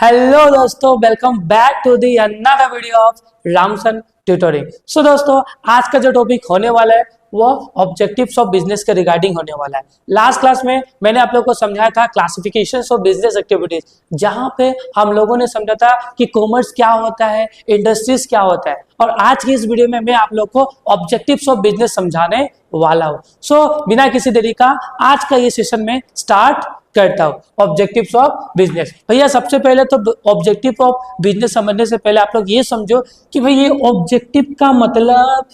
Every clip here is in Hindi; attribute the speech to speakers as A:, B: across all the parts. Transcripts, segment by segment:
A: हेलो दोस्तों, welcome back to the another video of Ramson tutoring. So दोस्तों, आज का जो टॉपिक होने वाला है वो ऑब्जेक्टिव्स ऑफ बिजनेस के रिगार्डिंग होने वाला है। लास्ट क्लास में मैंने आप लोगों को समझाया था क्लासिफिकेशंस ऑफ बिजनेस एक्टिविटीज, जहां पे हम लोगों ने समझा था कि कॉमर्स क्या होता है, इंडस्ट्रीज क्या होता है, और आज की इस वीडियो में मैं आप लोग को ऑब्जेक्टिव्स ऑफ बिजनेस समझाने वाला हूं। सो बिना किसी देरी का आज का ये सेशन में स्टार्ट करता हूं। ऑब्जेक्टिव्स ऑफ बिजनेस, भैया सबसे पहले तो ऑब्जेक्टिव ऑफ बिजनेस समझने से पहले आप लोग ये समझो कि भाई ये ऑब्जेक्टिव का मतलब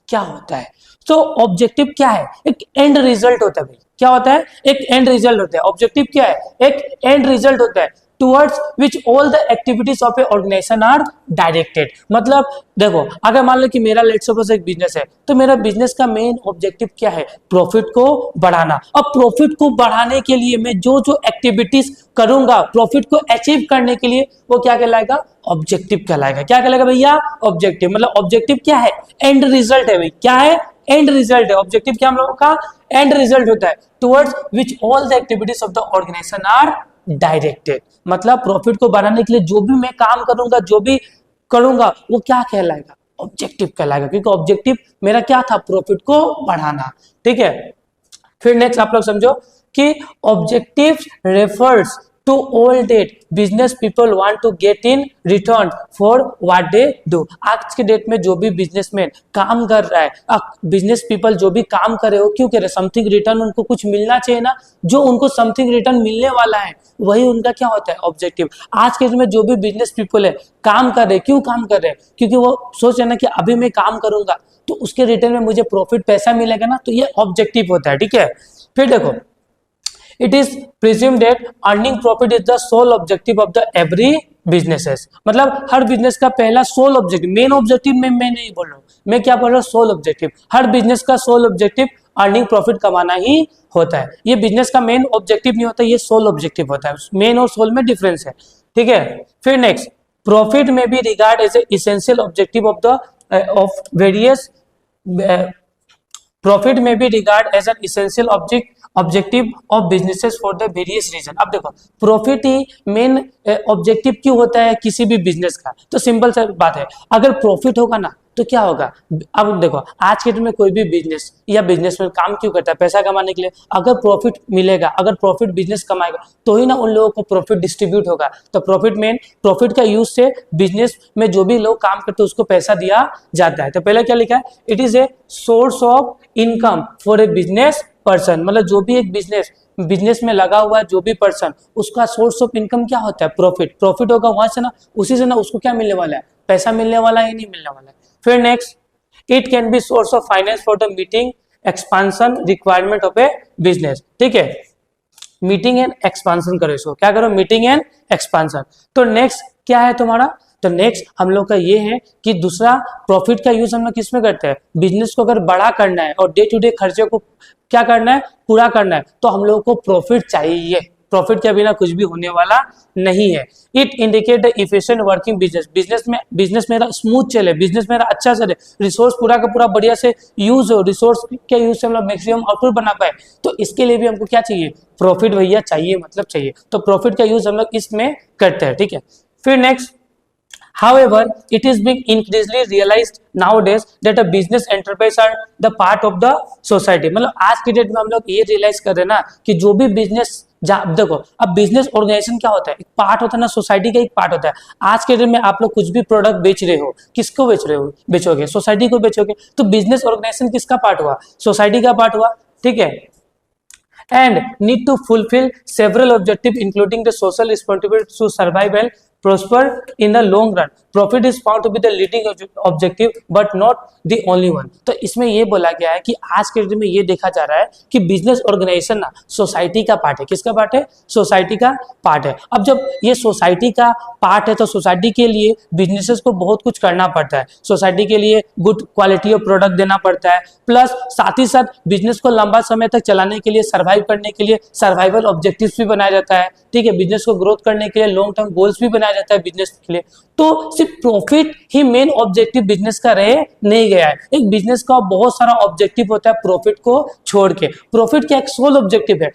A: क्या होता है। तो ऑब्जेक्टिव क्या है? एक एंड रिजल्ट होता है भाई। क्या होता है? एक एंड रिजल्ट होता है। ऑब्जेक्टिव क्या है? एक एंड रिजल्ट होता है towards which all the activities of a organization are directed. मतलब देखो, अगर मान लो कि मेरा लेट्स सपोज एक बिजनेस है, तो मेरा बिजनेस का मेन ऑब्जेक्टिव क्या है? प्रॉफिट को बढ़ाना। अब प्रॉफिट को बढ़ाने के लिए मैं जो जो एक्टिविटीज करूंगा प्रॉफिट को अचीव करने के लिए, वो क्या कहलाएगा? ऑब्जेक्टिव कहलाएगा। क्या कहलाएगा भैया? ऑब्जेक्टिव। मतलब ऑब्जेक्टिव क्या है? एंड रिजल्ट है भाई। क्या है? एंड रिजल्ट है। ऑब्जेक्टिव क्या हम लोगों का? एंड रिजल्ट होता है towards which all the activities of the organisation are directed. मतलब प्रॉफिट को बढ़ाने के लिए जो भी मैं काम करूंगा, जो भी करूंगा, वो क्या कहलाएगा? ऑब्जेक्टिव कहलाएगा। क्योंकि ऑब्जेक्टिव मेरा क्या था? प्रॉफिट को बढ़ाना। ठीक है। फिर नेक्स्ट आप लोग समझो कि objective refers to all that business people want to get in return for what they do। आज के डेट में जो भी बिजनेसमैन काम कर रहा है, बिजनेस पीपल जो भी काम कर रहे हो, क्यों कर रहे? समथिंग रिटर्न, उनको कुछ मिलना चाहिए ना। जो उनको समथिंग रिटर्न मिलने वाला है वही उनका क्या होता है? ऑब्जेक्टिव। आज के डेट में जो भी बिजनेस पीपल है काम कर रहे, क्यों काम कर रहे हैं? क्योंकि वो सोच रहे ना कि अभी मैं काम करूंगा तो उसके रिटर्न में मुझे प्रॉफिट, पैसा मिलेगा ना। तो ये ऑब्जेक्टिव होता है। ठीक है। फिर देखो, it is presumed that earning profit is the sole objective of the every businesses। मतलब हर बिजनेस का पहला सोल ऑब्जेक्टिव, मेन ऑब्जेक्टिव में मैं नहीं बोल रहा हूँ, मैं क्या बोल रहा हूँ? Sole objective. हर बिजनेस का सोल ऑब्जेक्टिव अर्निंग प्रॉफिट कमाना ही होता है। ये बिजनेस का मेन ऑब्जेक्टिव नहीं होता, ये सोल ऑब्जेक्टिव होता है। मेन और सोल में डिफरेंस है। ठीक है। फिर नेक्स्ट, प्रॉफिट में be regard as a essential objective of the of various profit में भी regard as an essential objective of businesses for the various reason. अब देखो, प्रॉफिट ही मेन ऑब्जेक्टिव क्यों होता है किसी भी बिजनेस का? तो सिंपल सा बात है, अगर प्रॉफिट होगा ना तो क्या होगा? अब देखो, आज के दिन में कोई भी बिजनेस या बिजनेसमैन काम क्यों करता है? पैसा कमाने के लिए। अगर प्रॉफिट मिलेगा, अगर प्रॉफिट बिजनेस कमाएगा, तो ही ना उन लोगों को प्रॉफिट डिस्ट्रीब्यूट होगा। तो प्रॉफिट का यूज से बिजनेस में जो भी लोग काम करते हैं उसको पैसा दिया जाता है। तो पहले क्या लिखा है? It is a source of income for a business person. मतलब जो भी एक बिजनेस में लगा हुआ है जो भी पर्सन, उसका सोर्स ऑफ इनकम क्या होता है? प्रॉफिट होगा वहां से ना, उसी से ना उसको क्या मिलने वाला है? पैसा मिलने वाला है, नहीं मिलने वाला है। फिर next, it can be source of finance for the meeting expansion requirement of a business. ठीक है। मीटिंग एंड एक्सपांशन करो, इसको क्या करो? Meeting and expansion. तो नेक्स्ट क्या है तुम्हारा? तो नेक्स्ट हम लोग का ये है कि दूसरा, प्रॉफिट का यूज हम लोग किस में करते हैं? बिजनेस को अगर बड़ा करना है और डे टू डे खर्चे को क्या करना है? पूरा करना है, तो हम लोगों को प्रॉफिट चाहिए। प्रॉफिट के बिना कुछ भी होने वाला नहीं है। It indicate the efficient working business मेरा स्मूथ चले, बिजनेस मेरा अच्छा चले, रिसोर्स पूरा का पूरा बढ़िया से यूज हो, रिसोर्स के यूज से हम लोग मैक्सिमम आउटपुट बना पाए। तो इसके लिए भी हमको क्या चाहिए? प्रॉफिट भैया चाहिए, मतलब चाहिए। तो प्रॉफिट का यूज हम लोग इसमें करते हैं। ठीक है। फिर next, however it is being increasingly realized nowadays that a business enterprise are the part of the society। मतलब आज की डेट में हम लोग ये रियलाइज कर रहे हैं ना कि जो भी बिजनेस, देखो अब बिजनेस ऑर्गेनाइजेशन क्या होता है? एक पार्ट होता है ना, सोसाइटी का एक पार्ट होता है। आज के डेट में आप लोग कुछ भी प्रोडक्ट बेच रहे हो, किसको बेच रहे हो? बेचोगे सोसाइटी को बेचोगे। तो बिजनेस ऑर्गेनाइजेशन किसका पार्ट हुआ? सोसाइटी का पार्ट हुआ। ठीक है। and need to fulfill several objectives including the social responsibility to survive and prosper in the long run। Profit is found to be the leading objective but not the only one। तो इसमें ये बोला गया है कि आज के दिन में ये देखा जा रहा है कि बिजनेस ऑर्गेनाइजेशन ना सोसाइटी का पार्ट है। किसका पार्ट है? सोसाइटी का पार्ट है। अब जब ये सोसाइटी का पार्ट है तो सोसाइटी के लिए बिजनेसेस को बहुत कुछ करना पड़ता है। सोसाइटी के लिए गुड क्वालिटी ऑफ प्रोडक्ट देना पड़ता है, प्लस साथ ही साथ बिजनेस को लंबा समय तक चलाने के लिए, सर्वाइव करने के लिए सर्वाइवल ऑब्जेक्टिव्स भी बनाया जाता है। ठीक है। बिजनेस को ग्रोथ करने के लिए लॉन्ग टर्म गोल्स भी बनाया रहता है बिजनेस के लिए। तो सिर्फ प्रॉफिट ही मेन ऑब्जेक्टिव बिजनेस का रह नहीं गया है। एक बिजनेस का बहुत सारा ऑब्जेक्टिव होता है प्रॉफिट को छोड़ के। प्रॉफिट का एक सोल ऑब्जेक्टिव है,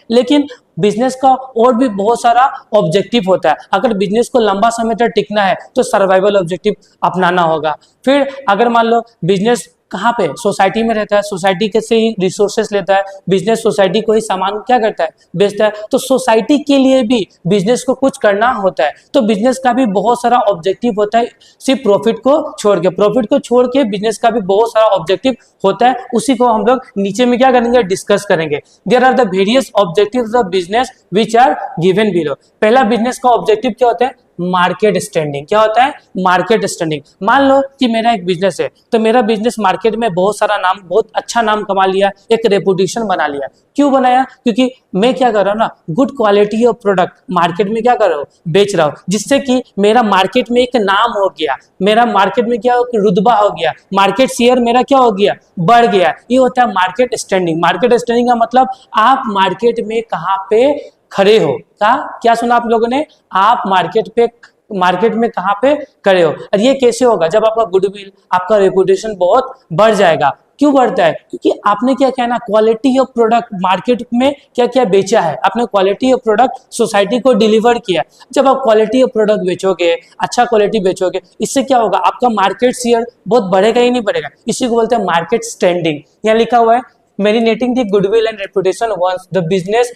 A: लेकिन बिजनेस का और भी बहुत सारा ऑब्जेक्टिव होता है। अगर बिजनेस को लंबा समय तक टिकना है तो सर्वाइवल ऑब्जेक्टिव अपनाना होगा। फिर अगर मान लो बिजनेस कहाँ पे, सोसाइटी में रहता है, सोसाइटी के से ही रिसोर्सेस लेता है, बिजनेस सोसाइटी को ही सामान क्या करता है, बेचता है, तो सोसाइटी के लिए भी बिजनेस को कुछ करना होता है। तो बिजनेस का भी बहुत सारा ऑब्जेक्टिव होता है, सिर्फ प्रॉफिट को छोड़ के। प्रॉफिट को छोड़ के बिजनेस का भी बहुत सारा ऑब्जेक्टिव होता है, उसी को हम लोग नीचे में क्या करेंगे, डिस्कस करेंगे। There are the various objectives of business which are given below. पहला बिजनेस का ऑब्जेक्टिव क्या होता है, मार्केट स्टैंडिंग। क्या होता है, मार्केट स्टैंडिंग। मान लो कि मेरा एक बिजनेस है, तो मेरा बिजनेस मार्केट में बहुत सारा नाम, बहुत अच्छा नाम कमा लिया, एक रेपुटेशन बना लिया। क्यों बनाया, क्योंकि मैं क्या कर रहा हूँ ना, good quality of product market में क्या कर रहा हूँ, बेच रहा हूँ, जिससे कि मेरा मार्केट में एक नाम हो गया, मेरा मार्केट में क्या हो, रुतबा हो गया, मार्केट शेयर मेरा क्या हो गया, बढ़ गया। ये होता है मार्केट स्टैंडिंग। मार्केट स्टैंडिंग का मतलब आप मार्केट में कहाँ पे खड़े हो। क्या सुना आप लोगों ने, आप मार्केट में कहाँ पे खड़े हो। और ये कैसे होगा, जब आपका गुडविल, आपका रेपुटेशन बहुत बढ़ जाएगा। क्यों बढ़ता है, क्योंकि आपने क्या किया ना, क्वालिटी ऑफ प्रोडक्ट मार्केट में क्या क्या बेचा है, आपने क्वालिटी ऑफ प्रोडक्ट सोसाइटी को डिलीवर किया। जब आप क्वालिटी ऑफ प्रोडक्ट बेचोगे, अच्छा क्वालिटी बेचोगे, इससे क्या होगा, आपका मार्केट शेयर बहुत बढ़ेगा ही नहीं बढ़ेगा। इसी को बोलते हैं मार्केट स्टैंडिंग। यहाँ लिखा हुआ है, maintaining the goodwill and reputation once the business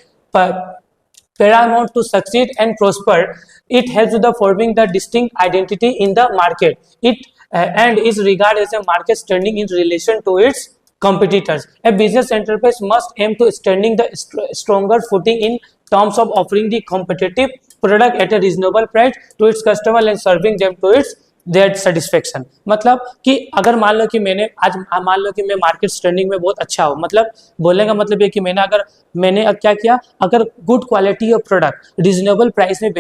A: paramount to succeed and prosper. It helps with the forming the distinct identity in the market. And is regarded as a market standing in relation to its competitors. A business enterprise must aim to standing the stronger footing in terms of offering the competitive product at a reasonable price to its customer and serving them to its their satisfaction. मतलब कि अगर मान लो कि मान लो कि मैं मार्केट स्टैंडिंग में बहुत अच्छा हूँ, मतलब बोलने का मतलब ये कि मैंने अब क्या किया, अगर good quality of product reasonable price में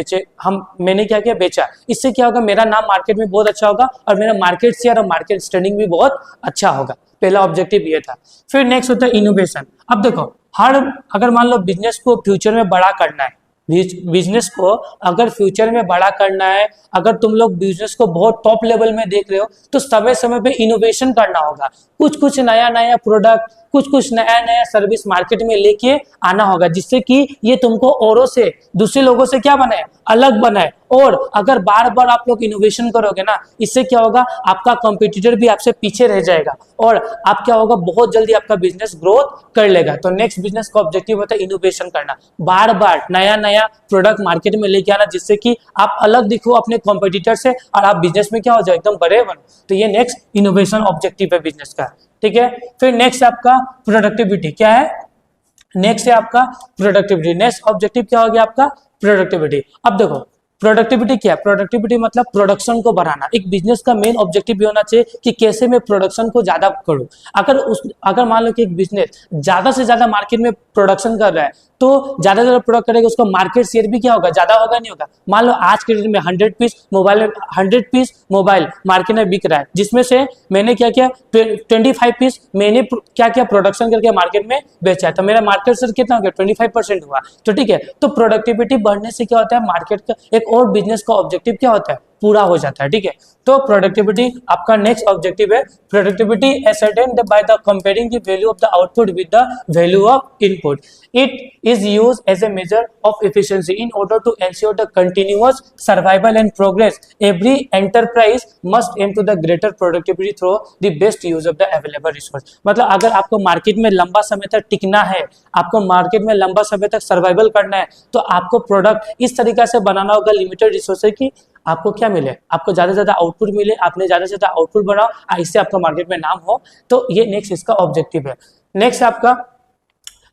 A: मैंने क्या किया, बेचा। इससे क्या होगा, मेरा नाम मार्केट में बहुत अच्छा होगा और मेरा मार्केट शेयर और मार्केट स्टैंडिंग भी बहुत अच्छा होगा। पहला ऑब्जेक्टिव ये था। फिर नेक्स्ट होता है इनोवेशन। अब देखो, अगर मान लो बिजनेस को फ्यूचर में बड़ा करना है, बिजनेस को अगर फ्यूचर में बड़ा करना है, अगर तुम लोग बिजनेस को बहुत टॉप लेवल में देख रहे हो, तो समय समय पे इनोवेशन करना होगा। कुछ नया प्रोडक्ट, कुछ नया सर्विस मार्केट में लेके आना होगा, जिससे कि ये तुमको औरों से, दूसरे लोगों से क्या बनाए, अलग बनाए। और अगर बार बार आप लोग इनोवेशन करोगे ना, इससे क्या होगा, आपका कंपटीटर भी आपसे पीछे रह जाएगा और आप क्या होगा, बहुत जल्दी आपका बिजनेस ग्रोथ कर लेगा। तो नेक्स्ट बिजनेस का ऑब्जेक्टिव होता है इनोवेशन करना, बार बार नया प्रोडक्ट मार्केट में लेके आना, जिससे कि आप अलग दिखो अपने कॉम्पिटिटर से और आप बिजनेस में क्या हो जाए, एकदम बड़े बनो। तो ये नेक्स्ट इनोवेशन ऑब्जेक्टिव है बिजनेस का, ठीक है। फिर नेक्स्ट आपका प्रोडक्टिविटी। क्या है, नेक्स्ट है आपका प्रोडक्टिविटी। नेक्स्ट ऑब्जेक्टिव क्या हो गया आपका, प्रोडक्टिविटी। अब देखो प्रोडक्टिविटी क्या है, प्रोडक्टिविटी मतलब प्रोडक्शन को बढ़ाना। एक बिजनेस का मेन ऑब्जेक्टिव भी होना चाहिए कि कैसे मैं प्रोडक्शन को ज्यादा करूं। अगर मान लो कि एक बिजनेस ज्यादा से ज्यादा मार्केट में प्रोडक्शन कर रहा है, तो ज्यादा से ज्यादा प्रोडक्ट करेगा, उसका मार्केट शेयर भी क्या होगा, ज्यादा होगा, नहीं होगा। मान लो आज के डेट में 100 पीस मोबाइल मार्केट में बिक रहा है, जिसमें से मैंने क्या किया, 25 पीस मैंने क्या किया, प्रोडक्शन करके मार्केट में बेचा है, तो मेरा मार्केट शेयर कितना हो गया, 25% हुआ। तो ठीक है, तो प्रोडक्टिविटी बढ़ने से क्या होता है, मार्केट का एक और बिजनेस का ऑब्जेक्टिव क्या होता है, पूरा हो जाता है, ठीक है। तो प्रोडक्टिविटी आपका नेक्स्ट ऑब्जेक्टिव है। Productivity ascertained by the comparing the value of the output with the value of input. It is used as a measure of efficiency in order to ensure the continuous survival and progress. Every enterprise must aim to the greater productivity through the best use of the available resource. मतलब अगर आपको मार्केट में लंबा समय तक टिकना है, आपको मार्केट में लंबा समय तक सर्वाइवल करना है, तो आपको प्रोडक्ट इस तरीका से बनाना होगा, लिमिटेड रिसोर्सेज की आपको क्या मिले, आपको ज्यादा से ज्यादा आउटपुट मिले, आपने ज्यादा से ज्यादा आउटपुट बढ़ाओ, इससे आपका मार्केट में नाम हो। तो ये नेक्स्ट इसका ऑब्जेक्टिव है। नेक्स्ट आपका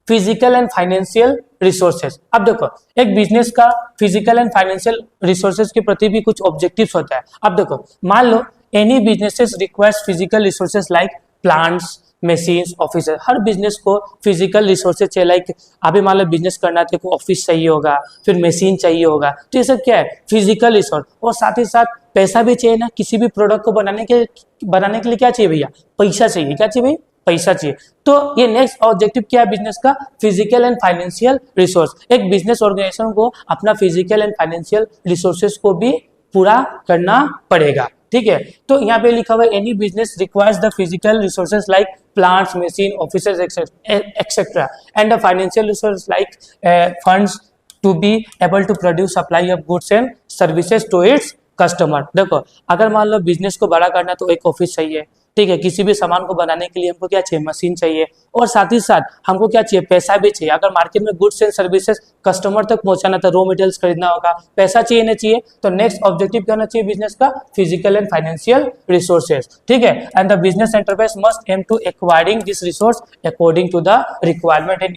A: फिजिकल एंड फाइनेंशियल रिसोर्सेज। अब देखो, एक बिजनेस का फिजिकल एंड फाइनेंशियल रिसोर्सेज के प्रति भी कुछ ऑब्जेक्टिव्स होता है। अब देखो, मान लो any businesses requires physical resources like plants, machines, office. हर बिजनेस को फिजिकल रिसोर्सेज चाहिए। लाइक अभी मान लो बिजनेस करना है तो ऑफिस चाहिए होगा, फिर मशीन चाहिए होगा, तो ये सब क्या है, फिजिकल रिसोर्स। और साथ ही साथ पैसा भी चाहिए ना, किसी भी प्रोडक्ट को बनाने के लिए क्या चाहिए भैया, पैसा चाहिए। क्या चाहिए भाई, पैसा चाहिए। तो ये नेक्स्ट ऑब्जेक्टिव क्या है बिजनेस का? Physical and financial resource. एक बिजनेस ऑर्गेनाइजेशन को अपना फिजिकल एंड फाइनेंशियल रिसोर्सेज को भी पूरा करना पड़ेगा, ठीक है। तो यहाँ पे लिखा हुआ है any business requires the physical resources like plants, machine, offices etcetera and the financial resource like funds to be able to produce supply of goods and services to its customer. देखो अगर मान लो बिजनेस को बड़ा करना तो एक ऑफिस चाहिए, ठीक है। किसी भी सामान को बनाने के लिए हमको क्या चाहिए? मशीन चाहिए, और साथ ही साथ हमको क्या चाहिए? पैसा भी चाहिए। अगर मार्केट में गुड्स एंड सर्विसेज कस्टमर तक पहुंचाना तो रॉ मटेरियल्स खरीदना होगा, पैसा चाहिए ना चाहिए। तो नेक्स्ट ऑब्जेक्टिव क्या होना चाहिए बिजनेस का? फिजिकल एंड फाइनेंशियल रिसोर्सेज, ठीक है। And the business enterprise must aim to acquiring this resource according to the requirement and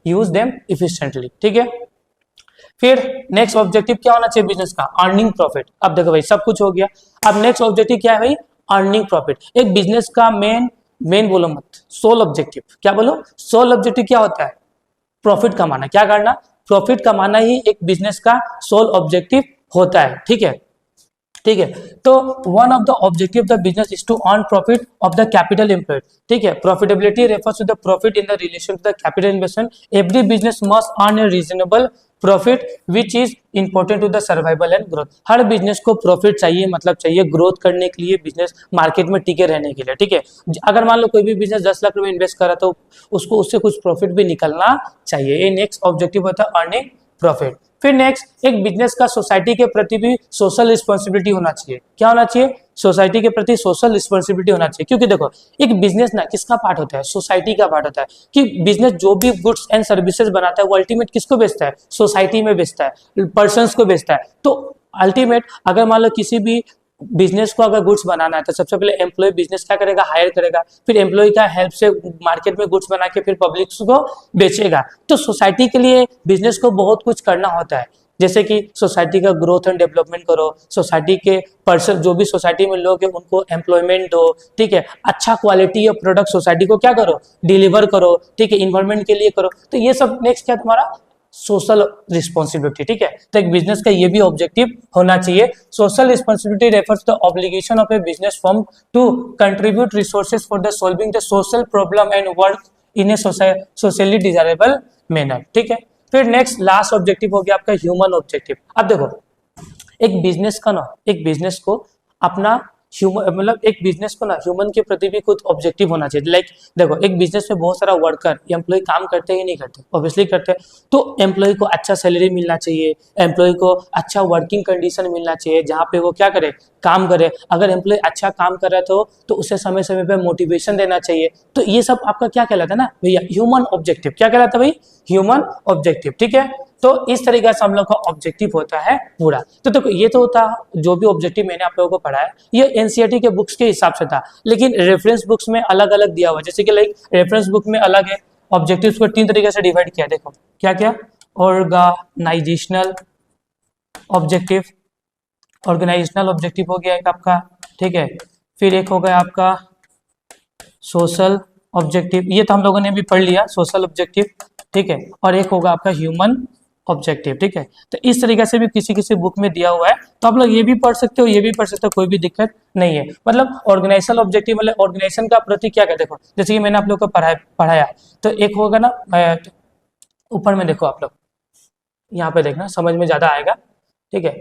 A: use them efficiently, ठीक है। फिर नेक्स्ट ऑब्जेक्टिव क्या होना चाहिए बिजनेस का? Earning profit. अब देखो भाई सब कुछ हो गया, अब नेक्स्ट ऑब्जेक्टिव क्या है भाई? Earning profit. एक बिजनेस का मेन बोलो मत, सोल ऑब्जेक्टिव। क्या बोलो? सोल ऑब्जेक्टिव क्या होता है? प्रॉफिट कमाना। क्या करना? प्रॉफिट कमाना ही एक बिजनेस का सोल ऑब्जेक्टिव होता है, ठीक है, ठीक है। तो one of the objective of the business is to earn profit of the capital employed, ठीक है। Profitability refers to the profit in the relation to the capital investment. Every business must earn a reasonable profit which is important to the survival and growth. हर बिजनेस को प्रॉफिट चाहिए, मतलब चाहिए ग्रोथ करने के लिए, बिजनेस मार्केट में टिके रहने के लिए, ठीक है। अगर मान लो कोई भी बिजनेस 10 लाख रुपए इन्वेस्ट करा तो उसको उससे कुछ प्रॉफिट भी निकलना चाहिए। ये नेक्स्ट ऑब्जेक्टिव होता है अर्निंग प्रॉफिट। फिर नेक्स्ट एक बिजनेस का सोसाइटी के प्रति भी सोशल रिस्पॉन्सिबिलिटी होना चाहिए। क्या होना चाहिए? सोसाइटी के प्रति सोशल रिस्पॉन्सिबिलिटी होना चाहिए। क्योंकि देखो एक बिजनेस ना किसका पार्ट होता है? सोसाइटी का पार्ट होता है। कि बिजनेस जो भी गुड्स एंड सर्विसेज बनाता है वो अल्टीमेट किसको बेचता है? सोसाइटी में बेचता है, पर्सन्स को बेचता है। तो अल्टीमेट अगर मान लो किसी भी बिजनेस को अगर गुड्स बनाना है तो सबसे पहले एम्प्लॉय बिजनेस क्या करेगा? हायर करेगा, फिर एम्प्लॉय का हेल्प से मार्केट में गुड्स बना के फिर पब्लिक को बेचेगा। तो सोसाइटी के लिए बिजनेस को बहुत कुछ करना होता है, जैसे कि सोसाइटी का ग्रोथ एंड डेवलपमेंट करो, सोसाइटी के पर्सन जो भी सोसाइटी में लोग हैं उनको एम्प्लॉयमेंट दो, ठीक है। अच्छा क्वालिटी ऑफ प्रोडक्ट सोसाइटी को क्या करो? डिलीवर करो, ठीक है, इन्वायरमेंट के लिए करो। तो ये सब नेक्स्ट क्या तुम्हारा? सोशल रिस्पॉन्सिबिलिटी, ठीक है। तो एक बिजनेस का ये भी ऑब्जेक्टिव होना चाहिए। Social responsibility refers the obligation of a business firm to contribute resources for the solving the social problem and work in a socially desirable manner, ठीक है। फिर नेक्स्ट लास्ट ऑब्जेक्टिव हो गया आपका ह्यूमन ऑब्जेक्टिव। अब देखो एक बिजनेस का ना, एक बिजनेस को अपना ह्यूमन मतलब एक बिजनेस को ना ह्यूमन के प्रति भी कुछ ऑब्जेक्टिव होना चाहिए। लाइक देखो एक बिजनेस में बहुत सारा वर्कर एम्प्लॉय काम करते हैं, नहीं करते? ऑब्वियसली करते हैं। तो एम्प्लॉय को अच्छा सैलरी मिलना चाहिए, एम्प्लॉय को अच्छा वर्किंग कंडीशन मिलना चाहिए जहाँ पे वो क्या करे? काम करे। अगर एम्प्लॉय अच्छा काम कर रहा है तो उसे समय समय पे मोटिवेशन देना चाहिए। तो ये सब आपका क्या कहलाता है ना भैया? Human objective. क्या कहलाता है भाई? ह्यूमन ऑब्जेक्टिव, ठीक है। तो इस तरीके से हम लोग का ऑब्जेक्टिव होता है पूरा। तो देखो ये तो होता जो भी ऑब्जेक्टिव मैंने आप लोगों को पढ़ाया ये एनसीईआरटी के बुक्स के हिसाब से था, लेकिन रेफरेंस बुक्स में अलग अलग दिया हुआ। जैसे कि लाइक रेफरेंस बुक में अलग है, ऑब्जेक्टिव्स को 3 तरीके से डिवाइड किया। देखो क्या क्या? ऑर्गेनाइजेशनल ऑब्जेक्टिव, ऑर्गेनाइजेशनल ऑब्जेक्टिव हो गया एक आपका, ठीक है। फिर एक हो गया आपका सोशल ऑब्जेक्टिव, ये तो हम लोगों ने भी पढ़ लिया, सोशल ऑब्जेक्टिव, ठीक है। और एक होगा आपका ह्यूमन ऑब्जेक्टिव, ठीक है। तो इस तरीके से भी किसी किसी बुक में दिया हुआ है, तो आप लोग ये भी पढ़ सकते हो, ये भी पढ़ सकते हो, कोई भी दिक्कत नहीं है। मतलब ऑर्गेनाइजेशनल ऑब्जेक्टिव मतलब ऑर्गेनाइजेशन का प्रति क्या है? देखो जैसे कि मैंने आप लोग को पढ़ाया तो एक होगा ना ऊपर में देखो, आप लोग यहाँ पे देखना समझ में ज्यादा आएगा, ठीक है।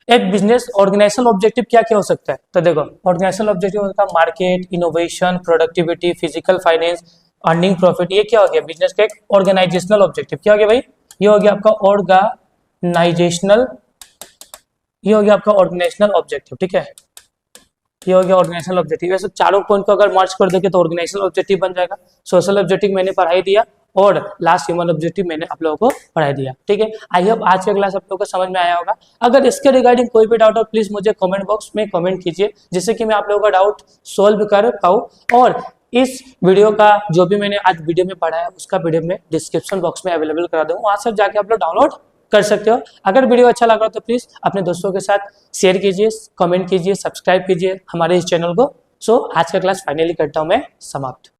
A: एक बिजनेस ऑर्गेनाइजेशनल ऑब्जेक्टिव क्या क्या हो सकता है? तो देखो ऑर्गेनाइजेशनल ऑब्जेक्टिव होता है market, innovation, productivity, physical finance, earning profit. ये क्या हो गया? बिजनेस का एक ऑर्गेनाइजेशनल ऑब्जेक्टिव। क्या हो गया भाई? ये हो गया आपका ऑर्गेनाइजेशनल, ये हो गया आपका ऑर्गेनाइजेशनल ऑब्जेक्टिव, ठीक है। ये हो गया ऑर्गेनाइजेशनल ऑब्जेक्टिव। वैसे चारों पॉइंट को अगर मर्ज कर देंगे तो ऑर्गेनाइजेशनल ऑब्जेक्टिव बन जाएगा। सोशल ऑब्जेक्टिव मैंने पढ़ाई दिया और लास्ट ह्यूमन ऑब्जेक्टिव मैंने आप लोगों को पढ़ा दिया, ठीक है। आई होप आज का क्लास आप लोगों को समझ में आया होगा। अगर इसके रिगार्डिंग कोई भी डाउट हो प्लीज मुझे कमेंट बॉक्स में कमेंट कीजिए, जिससे कि मैं आप लोगों का डाउट सोल्व कर पाऊँ। और इस वीडियो का जो भी मैंने आज वीडियो में पढ़ा है उसका वीडियो में डिस्क्रिप्शन बॉक्स में अवेलेबल करा दूंगा, वहां से जाके आप लोग डाउनलोड कर सकते हो। अगर वीडियो अच्छा लगा तो प्लीज अपने दोस्तों के साथ शेयर कीजिए, कमेंट कीजिए, सब्सक्राइब कीजिए हमारे इस चैनल को। सो आज का क्लास फाइनली करता हूं मैं समाप्त।